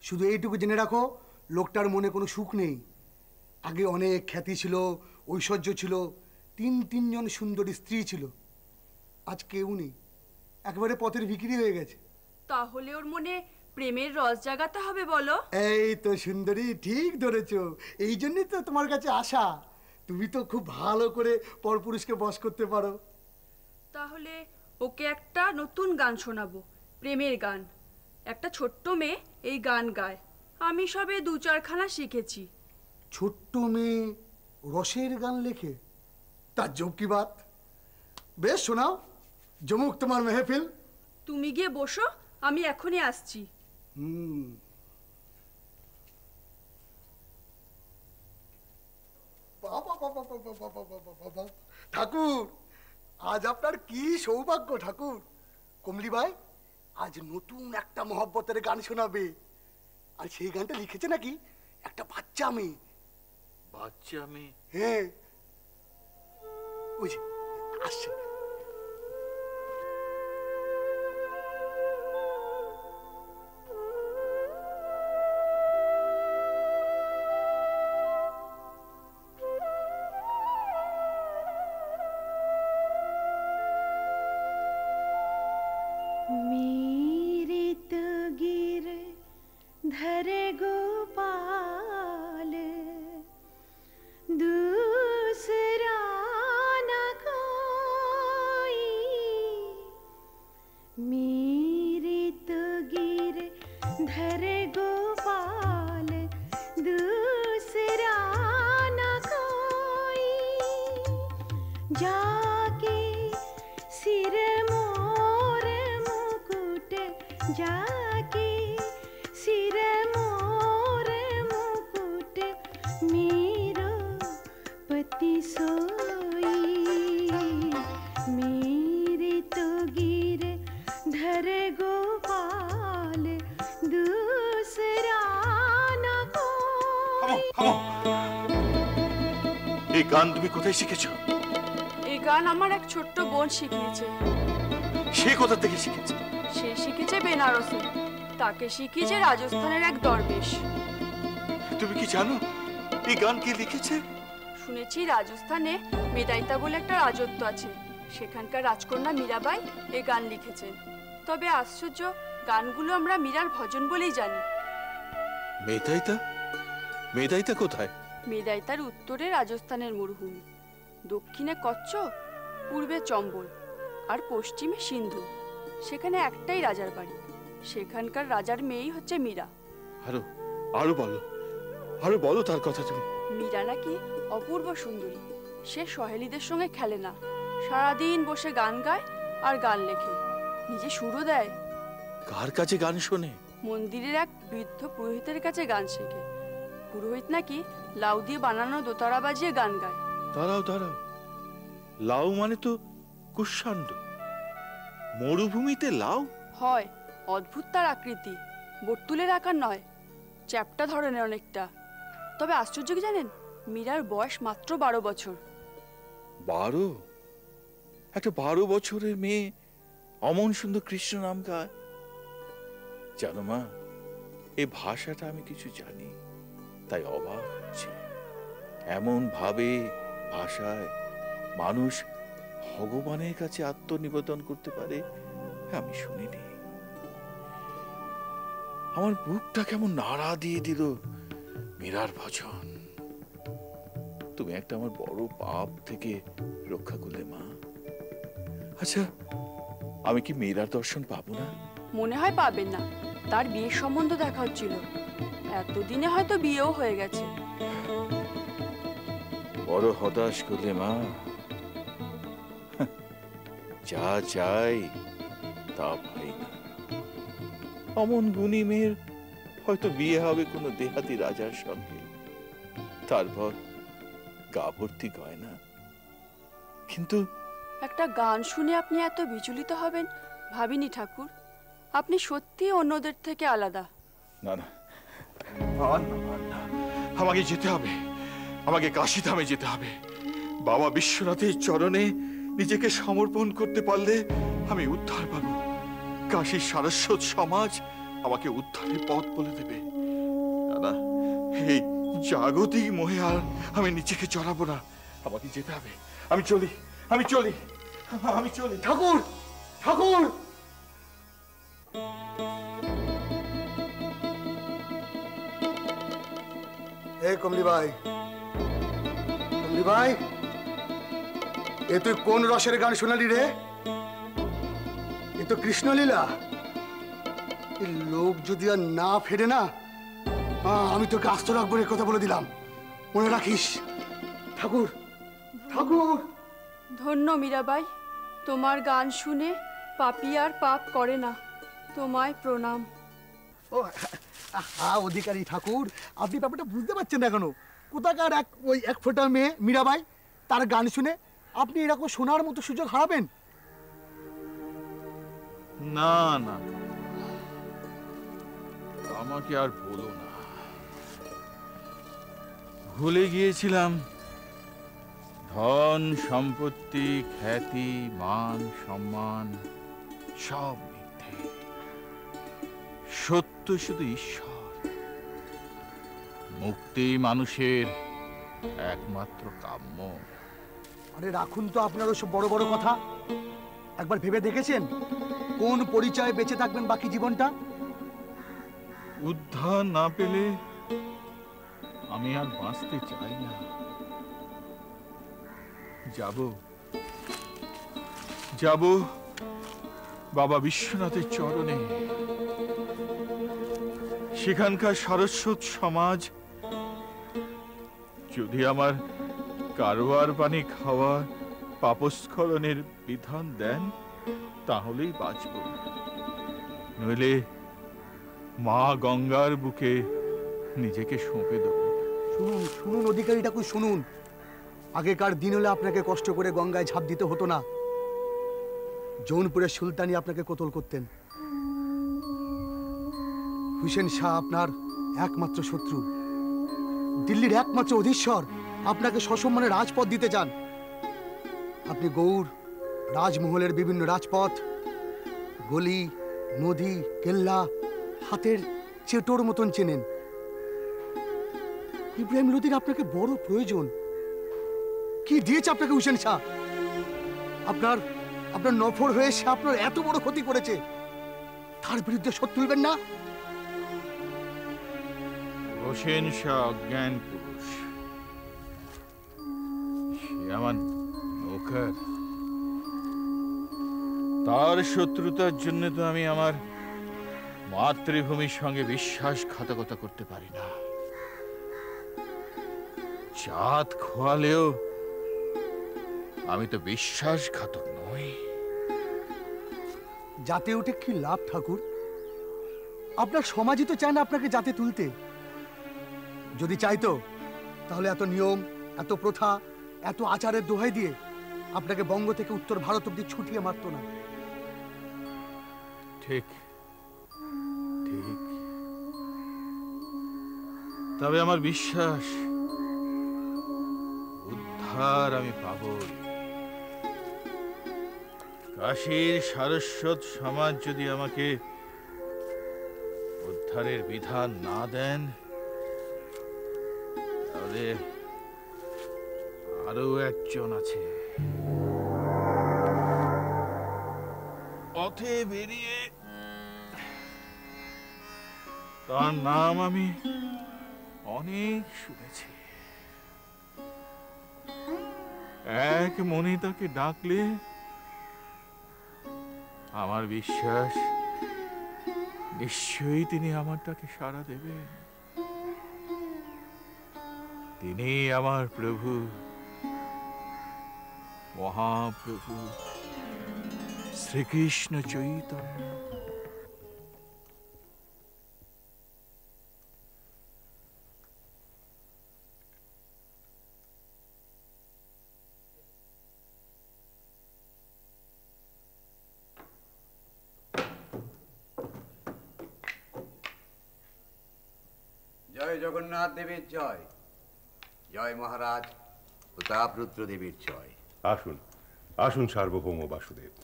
শুধু এইটুকু জেনে রাখো, লোকটার মনে কোনো সুখ নেই। আগে অনেক খ্যাতি ছিল, ঐশ্বর্য ছিল, তিনজন সুন্দরী স্ত্রী ছিল, আজ কেউ নেই, একেবারে পথের ভিখিরি হয়ে গেছে। তাহলে ওর মনে প্রেমের রস জাগাতে হবে বলো? এই তো সুন্দরী, ঠিক ধরেছো। এই জন্যই তো তোমার কাছে আসা। তুমি তো খুব ভালো করে পরপুরুষকে বশ করতে পারো। তাহলে ওকে একটা নতুন গান শোনাবো, প্রেমের গান। একটা ছোট্ট মেয়ে এই গান গায়, আমি সবে 2-4খানা শিখেছি। ছোট্ট মেয়ে রসের গান লেখে? তার জব কি বাত। বেশ শোনাও, জমুক তোমার মেহফিল। তুমি গিয়ে বসো, আমি এখনই আসছি। ঠাকুর, আজ আপনার কি সৌভাগ্য ঠাকুর। কমলি ভাই আজ নতুন একটা মহব্বতের গান শোনাবে। আর সেই গানটা লিখেছে নাকি একটা বাচ্চা মেয়ে। বাচ্চা মেয়ে? হ্যাঁ, ওই আসছে। धरे गोपाल दूसरा न कोई, मेरे तो गिर धरे गोपाल दूसरा न कोई, जाके सिर मोर मुकुट जाके सिर मोर मुकुट मेरो पति सोई, मेरे तो गिर धरे गोपाल दूसरा न कोई। এই গান তুমি কোথায় শিখেছো? এই গান আমার এক ছোট্ট বোন শিখিয়েছে। সে কোথা থেকে শিখেছে? সে শিখেছে বেনারসে, তাকে শিখিয়েছে রাজস্থানের এক দরবেশ। তুমি কি জানো এই গান কে লিখেছে? শুনেছি রাজস্থানে মেদাইতা বলে একটা রাজত্ব আছে, সেখানকার রাজকন্যা মীরাবাই এই গান লিখেছেন। তবে আশ্চর্য, গানগুলো আমরা মীরার ভজন বলেই জানি। মেদাইতা? মেদাইতা কোথায়? মেদাইতার উত্তরে রাজস্থানের মরুভূমি, দক্ষিণে কচ্ছ, পূর্বে চম্বল আর পশ্চিমে সিন্ধু। সেখানে একটাই রাজার বাড়ি, সেখানকার রাজার মেয়েই হচ্ছে মীরা। আরো আরো বলো, আরো বলো তার কথা তুমি। মীরা নাকি অপূর্ব সুন্দরী, সে সহেলীদের সঙ্গে খেলে না, সারাদিন বসে গান গায় আর গান লেখে, নিজে সুরও দেয়। কার কাছে গান শোনে? মন্দিরের এক বৃদ্ধ পুরোহিতের কাছে গান শেখে। পুরোহিত নাকি লাউ দিয়ে বানানো দোতারা বাজিয়ে গান গায়। দাঁড়াও দাঁড়াও, লাউ মানে তো কুষ্মাণ্ড। মরুভূমিতে লাউ হয়? অদ্ভুত তার আকৃতি, বর্তুলের আকার নয়, চ্যাপ্টা ধরনের অনেকটা। তবে আশ্চর্য কি জানেন, মীরার বয়স মাত্র 12 বছর। 12? একটা 12 বছরের মেয়ে অমন সুন্দর কৃষ্ণ নাম গায়। জানো মা, এই ভাষাটা আমি কিছু জানি, তাই অবাক হচ্ছে। এমন ভাবে ভাষায় মানুষ ভগবানের কাছে আত্মনিবেদন করতে পারে আমি শুনিনি। আমার বুকটা কেমন নাড়া দিয়ে দিল মীরার ভজন। তুমি একটা আমার বড় পাপ থেকে রক্ষা করলে মা। আচ্ছা, আমি কি মীরার দর্শন পাবো না? মনে হয় পাবেন না, তার বিয়ের সম্বন্ধ দেখা হচ্ছিল, এতদিনে হয়তো বিয়েও হয়ে গেছে। বড় হতাশ করলে মা। যা চাই তা পাই না। অমন গুণী মেয়ের হয়তো বিয়ে হবে কোনো দেহাতি রাজার সঙ্গে, তারপর গা ভর্তি গয়না। কিন্তু একটা গান শুনে আপনি এত বিচলিত হবেন ভাবিনি ঠাকুর। আপনি সত্যি অন্যদের থেকে আলাদা। না না, আমাকে যেতে হবে, আমাকে কাশীধামে যেতে হবে। বাবা বিশ্বনাথের চরণে নিজেকে সমর্পণ করতে পারলে আমি উদ্ধার পাবো। কাশীর সারস্বত সমাজ আমাকে উদ্ধারের পথ বলে দেবে। দাদা, এই জাগতিক মোহে আর আমি নিজেকে চড়াবো না, আমাকে যেতে হবে। আমি চলি, আমি চলি, আমি চলি। ঠাকুর, ঠাকুর! এ কমলি ভাই, কমলি ভাই, এ তুই কোন রসের গান শোনালি রে? এ তো কৃষ্ণলীলা। এই লোক যদি আর না ফেরে না, আমি তোকে আস্ত রাখবো, এর কথা বলে দিলাম, মনে রাখিস। ঠাকুর, ঠাকুর! ধন্য মীরাবাই, তোমার গান শুনে পাপী আর পাপ করে না। তোমায় প্রণাম। ও অধিকারী ঠাকুর, আপনি ব্যাপারটা বুঝতে পারছেন না এখনো? কোথাকার এক ফোঁটা মেয়ে মীরাবাই, তার গান শুনে আপনি এরকম শোনার মতো সুযোগ হারাবেন? না না, আমাকে আর বলো না। ভুলে গিয়েছিলাম ধন সম্পত্তি, খ্যাতি, মান সম্মান সব মিথ্যে, সত্য শুধু ঈশ্বর। মুক্তি মানুষের একমাত্র কাম্য। আরে রাখুন তো আপনার ওসব বড় বড় কথা। একবার ভেবে দেখেছেন কোন পরিচয়ে বেঁচে থাকবেন বাকি জীবনটা? উদ্ধার না পেলে আমি আর বাঁচতে চাই না। যাব বাবা বিশ্বনাথের চরণে। সেখানকার সারস্বত সমাজ যদি আমার কারোয়ার পানি খাওয়া পাপস্খলনের বিধান দেন, তাহলেই বাঁচব, নইলে মা গঙ্গার বুকে নিজেকে সঁপে দেব। শুনুন, শুনুন অধিকারী ঠাকুর, শুনুন। আগেকার দিন হলে আপনাকে কষ্ট করে গঙ্গায় ঝাঁপ দিতে হতো না। জৌনপুরের সুলতানি আপনাকে কোতল করতেন। হুসেন শাহ আপনার একমাত্র শত্রু, দিল্লির একমাত্র অধীশ্বর আপনাকে সসম্মানে রাজপথ দিতে চান। আপনি গৌড় রাজমহলের বিভিন্ন রাজপথ, গলি, নদী, কেল্লা হাতের চেটোর মতন চেনেন। ইব্রাহিম লোদির আপনাকে বড় প্রয়োজন। কি দিয়েছে আপনাকে হুসেন শাহ? আপনার নফর হয়ে সে আপনার এত বড় ক্ষতি করেছে, তার বিরুদ্ধে শোধ তুলবেন না? হোসেন শাহ অজ্ঞান পুরুষ, সে আমার নৌকার। তার শত্রুতার জন্য তো আমি আমার মাতৃভূমির সঙ্গে বিশ্বাসঘাতকতা করতে পারি না। জাত খোয়ালেও আমি তো বিশ্বাসঘাতক নই। জাতে উঠে কি লাভ ঠাকুর? আপনার সমাজই তো চায় না আপনাকে জাতে তুলতে। যদি চাইতো তাহলে এত নিয়ম, এত প্রথা, এত আচারের দোহাই দিয়ে আপনাকে বঙ্গ থেকে উত্তর ভারত অব্দি ছুটিয়ে মারত না। ঠিক ঠিক, তবে আমার বিশ্বাস উদ্ধার আমি পাবই। কাশীর সারস্বত সমাজ যদি আমাকে উদ্ধারের বিধান না দেন, তাহলে আরো একজন আছে। পথে বেরিয়ে তার নাম আমি অনেক শুনেছি। এক মনে তাকে ডাকলে আমার বিশ্বাস নিশ্চয়ই তিনি আমার ডাকে সাড়া দেবেন। তিনি আমার প্রভু, মহাপ্রভু শ্রীকৃষ্ণ চৈতন্য। জয় জগন্নাথ দেবের জয়, জয় মহারাজ প্রতাপ রুদ্র দেবীর জয়। আসুন আসুন সার্বভৌম বাসুদেব।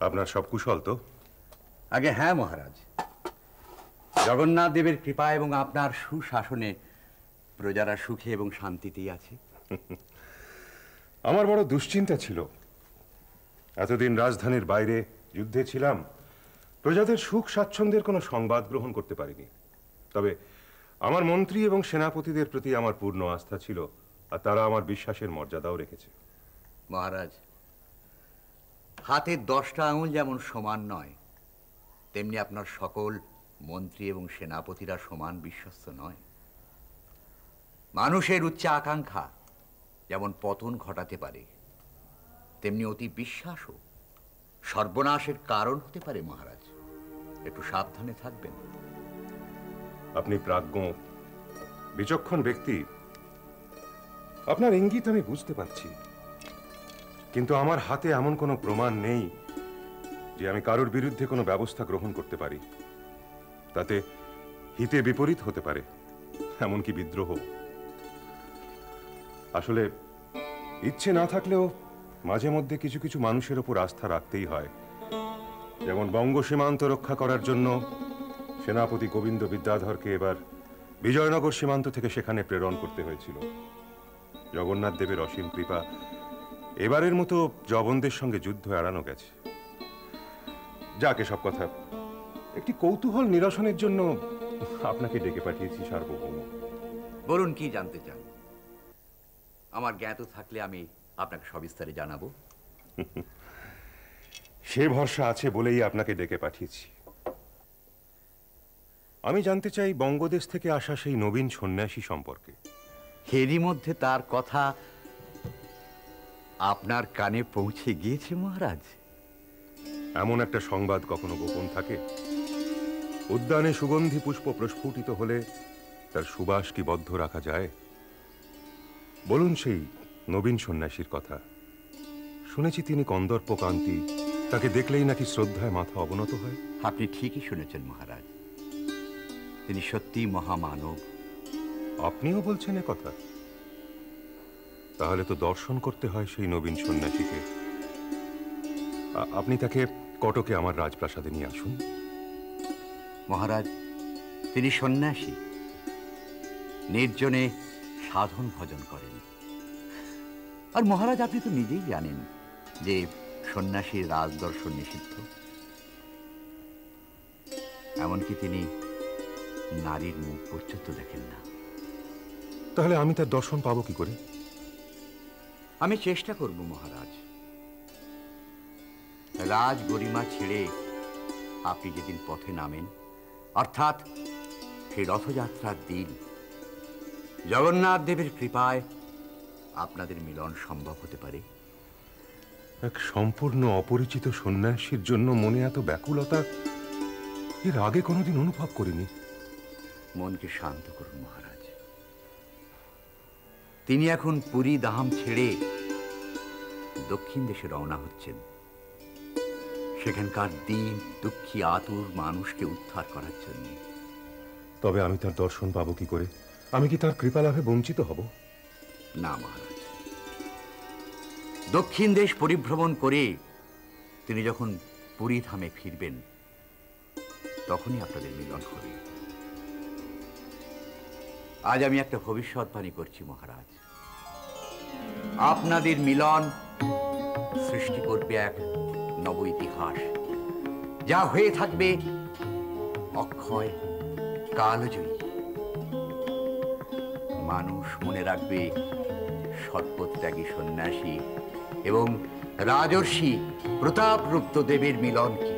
আপনার সব কুশল তো? আগে হ্যাঁ মহারাজ, জগন্নাথ দেবের কৃপা এবং আপনার সুশাসনে প্রজারা সুখে এবং শান্তিতেই আছে। আমার বড় দুশ্চিন্তা ছিল। এতদিন রাজধানীর বাইরে যুদ্ধে ছিলাম, প্রজাদের সুখ স্বাচ্ছন্দ্যের কোনো সংবাদ গ্রহণ করতে পারিনি। তবে আমার মন্ত্রী এবং সেনাপতিদের প্রতি আমার পূর্ণ আস্থা ছিল, আর তারা আমার বিশ্বাসের মর্যাদাও রেখেছে। মহারাজ, হাতের 10টা আঙুল যেমন সমান নয়, তেমনি আপনার সকল মন্ত্রী এবং সেনাপতিরা সমান বিশ্বস্ত নয়। মানুষের উচ্চ আকাঙ্ক্ষা যেমন পতন ঘটাতে পারে, তেমনি অতি বিশ্বাসও সর্বনাশের কারণ হতে পারে। মহারাজ, একটু সাবধানে থাকবেন। আপনি প্রাজ্ঞ, বিচক্ষণ ব্যক্তি। আপনার ইঙ্গিত আমি বুঝতে পারছি, কিন্তু আমার হাতে এমন কোনো প্রমাণ নেই যে আমি কারোর বিরুদ্ধে কোনো ব্যবস্থা গ্রহণ করতে পারি। তাতে হিতে বিপরীত হতে পারে, এমনকি বিদ্রোহ। আসলে ইচ্ছে না থাকলেও মাঝে মধ্যে কিছু কিছু মানুষের ওপর আস্থা রাখতেই হয়। যেমন বঙ্গ সীমান্ত রক্ষা করার জন্য সেনাপতি গোবিন্দ বিদ্যাধরকে এবার বিজয়নগর সীমান্ত থেকে সেখানে প্রেরণ করতে হয়েছিল। জগন্নাথ দেবের অসীম কৃপা এবারের মতো জবনদের সঙ্গে যুদ্ধ এড়ানো গেছে। যাকে সব কথা, একটি কৌতূহল নিরসনের জন্য আপনাকে ডেকে পাঠিয়েছি সার্বভৌম। বলুন, কি জানতে চান? আমার জ্ঞাত থাকলে আমি আপনাকে সবিস্তারে জানাবো। সে ভরসা আছে বলেই আপনাকে ডেকে পাঠিয়েছি। আমি জানতে চাই বঙ্গদেশ থেকে আসা সেই নবীন সন্ন্যাসী সম্পর্কে। এরই মধ্যে তার কথা আপনার কানে পৌঁছে গিয়েছে মহারাজ। এমন একটা সংবাদ কখনো গোপন থাকে? উদ্যানে সুগন্ধি পুষ্প প্রস্ফুটিত হলে তার সুবাস কি বদ্ধ রাখা যায়? বলুন সেই নবীন সন্ন্যাসীর কথা। শুনেছি তিনি কন্দর্প কান্তি, তাকে দেখলেই নাকি শ্রদ্ধায় মাথা অবনত হয়। আপনি ঠিকই শুনেছেন মহারাজ, তিনি সত্যি মহামানব। আপনিও বলছেন এ কথা? তাহলে তো দর্শন করতে হয় সেই নবীন সন্ন্যাসীকে। আপনি তাকে কটকে আমার রাজপ্রাসাদে নিয়ে আসুন। মহারাজ, তিনি সন্ন্যাসী, নির্জনে সাধন ভজন করেন। আর মহারাজ, আপনি তো নিজেই জানেন যে সন্ন্যাসীর রাজদর্শন নিষিদ্ধ। এমনকি তিনি নারীর মুখ পর্যন্ত দেখেন না। তাহলে আমি তার দর্শন পাবো কি করে? আমি চেষ্টা করব মহারাজ। রাজ গরিমা ছেড়ে আপনি যেদিন পথে নামেন, অর্থাৎ সেই রথযাত্রার দিন, জগন্নাথ দেবের কৃপায় আপনাদের মিলন সম্ভব হতে পারে। এক সম্পূর্ণ অপরিচিত সন্ন্যাসীর জন্য মনে এত ব্যাকুলতা এর আগে কোনোদিন অনুভব করিনি। মনকে শান্ত করুন মহারাজ। তিনি এখন পুরী ধাম ছেড়ে দক্ষিণ দেশে রওনা হচ্ছেন, সেখানকার দিন দুঃখী আতুর মানুষকে উদ্ধার করার জন্য। তবে আমি তার দর্শন পাবো কি করে? আমি কি তার কৃপা লাভে বঞ্চিত হব? না মহারাজ, দক্ষিণ দেশ পরিভ্রমণ করে তিনি যখন পুরী ধামে ফিরবেন, তখনই আপনাদের মিলন হবে। আজ আমি একটা ভবিষ্যৎবাণী করছি মহারাজ। আপনাদের মিলন সৃষ্টি করবে এক নব ইতিহাস, যা হয়ে থাকবে অক্ষয় কালজয়ী। মানুষ মনে রাখবে সর্বত্যাগী সন্ন্যাসী এবং রাজর্ষি প্রতাপরুপ্ত দেবের মিলনকে।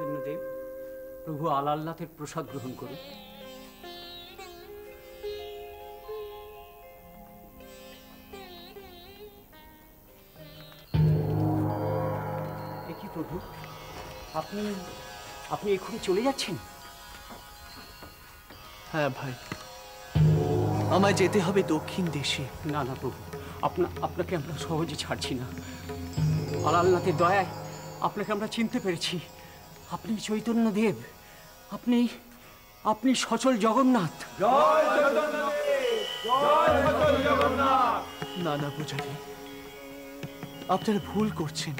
চৈতন্যদেব, প্রভু আলালনাথের প্রসাদ গ্রহণ করুন। এ কি প্রভু, আপনি আপনি এক্ষুনি চলে যাচ্ছেন? হ্যাঁ ভাই, আমায় যেতে হবে দক্ষিণ দেশে। না না প্রভু, আপনাকে আমরা সহজে ছাড়ছি না। আলালনাথের দয়ায় আপনাকে আমরা চিনতে পেরেছি। আপনি চৈতন্যদেব, আপনি সচল জগন্নাথ। না না পূজারী, আপনারা ভুল করছেন।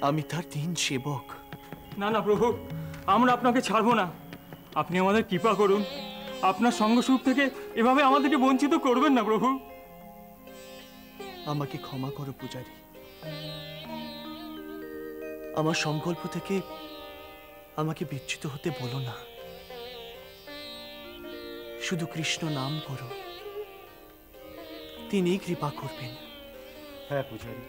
আমি তার দিন সেবক। না না প্রভু, আমরা আপনাকে ছাড়বো না। আপনি আমাদের কৃপা করুন। আপনার সঙ্গ সুখ থেকে এভাবে আমাদেরকে বঞ্চিত করবেন না প্রভু। আমাকে ক্ষমা করো পূজারী, আমার সংকল্প থেকে আমাকে বিচ্যুত হতে বলো না। শুধু কৃষ্ণ নাম করো, তিনি কৃপা করবেন। হ্যাঁ পূজারী,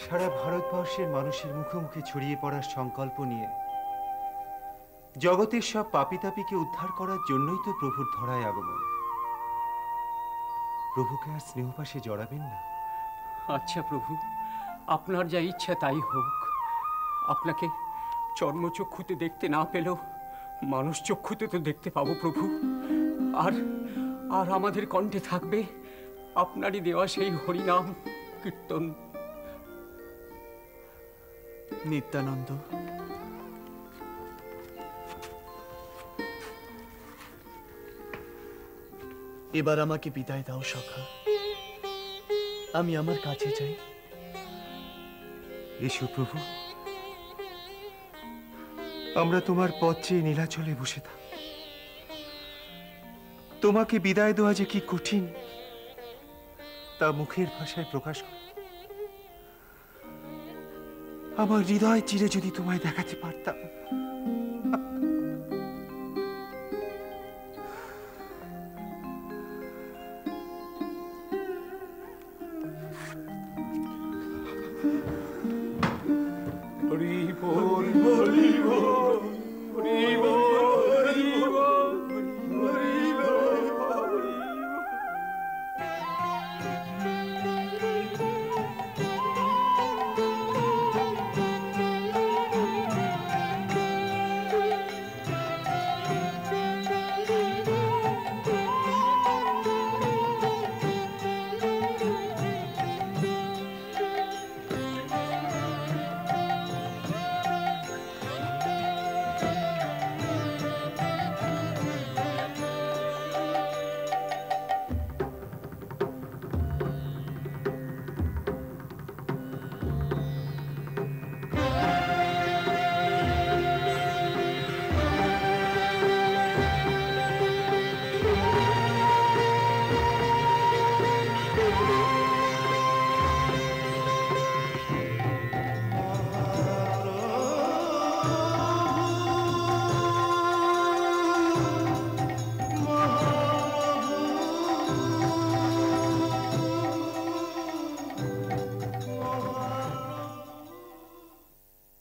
সারা ভারতবর্ষের মানুষের মুখে মুখে ছড়িয়ে পড়ার সংকল্প নিয়ে জগতের সব পাপীতাপীকে উদ্ধার করার জন্যই তো প্রভুর ধরায় আগমন। প্রভুকে আর স্নেহপাশে জড়াবেন না। আচ্ছা প্রভু, আপনার যা ইচ্ছা তাই হোক। আপনাকে চর্মচক্ষুতে দেখতে না পেলেও মানুষ চক্ষুতে তো দেখতে পাবো প্রভু। আর আর আমাদের কণ্ঠে থাকবে আপনারই দেওয়া সেই হরিনাম কীর্তন। নিত্যানন্দ, এবার আমাকে বিদায় দাও সখা, আমি আমার কাছে যাই। এসো প্রভু, আমরা তোমার পথ চেয়ে নীলাচলে বসে থাক। তোমাকে বিদায় দেওয়া যে কি কঠিন তা মুখের ভাষায় প্রকাশ করে। আমার হৃদয় চিরে যদি তোমায় দেখাতে পারতাম।